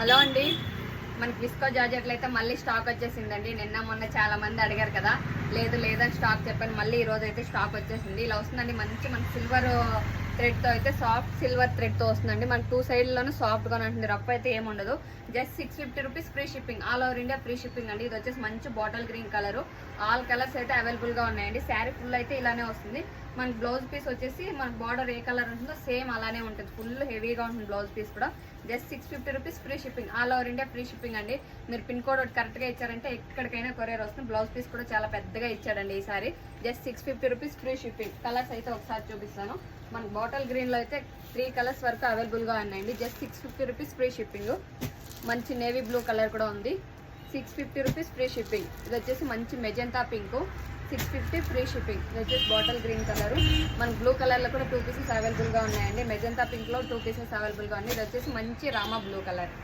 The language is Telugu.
హలో అండి, మనకి విస్కో జార్జెట్లు అయితే మళ్ళీ స్టాక్ వచ్చేసిందండి. నిన్న మొన్న చాలా మంది అడిగారు కదా, లేదు లేదని స్టాక్ చెప్పాను. మళ్ళీ ఈ రోజు అయితే స్టాక్ వచ్చేసింది. ఇలా వస్తుందండి, మంచి మన సిల్వర్ థ్రెడ్తో అయితే, సాఫ్ట్ సిల్వర్ థ్రెడ్తో వస్తుందండి. మనకు 2 సైడ్లోనూ సాఫ్ట్గానే ఉంటుంది, రఫ్ అయితే ఏముండదు. Just 650 rupees free shipping, all over India free shipping అండి. ఇది వచ్చేసి మంచి bottle green colour, all colours అయితే అవైలబుల్గా ఉన్నాయండి. శారీ ఫుల్ అయితే ఇలానే వస్తుంది. మన బ్లౌజ్ పీస్ వచ్చేసి మన బార్డర్ ఏ కలర్ ఉంటుందో సేమ్ అలానే ఉంటుంది, ఫుల్ హెవీగా ఉంటుంది బ్లౌజ్ పీస్ కూడా. Just 650 rupees free shipping, all over India free shipping అండి. మీరు పిన్ కోడ్ ఒకటి కరెక్ట్గా ఇచ్చారంటే ఎక్కడికైనా కొరియర్ వస్తుంది. బ్లౌజ్ పీస్ కూడా చాలా పెద్దగా ఇచ్చాడండి ఈసారి. Just 650 rupees free shipping. Colours అయితే ఒకసారి చూపిస్తాను. మనకు బాటిల్ గ్రీన్లో అయితే 3 కలర్స్ వరకు అవైలబుల్గా ఉన్నాయండి. Just 650 rupees free shipping. మంచి నేవీ బ్లూ కలర్ కూడా ఉంది, 650 రూపీస్ ఫ్రీ షిప్పింగ్. ఇది వచ్చేసి మంచి మెజెంతా పింక్, 650 ఫ్రీ షిప్పింగ్. ఇది వచ్చేసి బాటిల్ గ్రీన్ కలర్, మన బ్లూ కలర్లో కూడా 2 పీసెస్ అవైలబుల్గా ఉన్నాయండి. మెజెంతా పింక్లో 2 పీసెస్ అవైలబుల్గా ఉన్నాయి. ఇది వచ్చేసి మంచి రామా బ్లూ కలర్,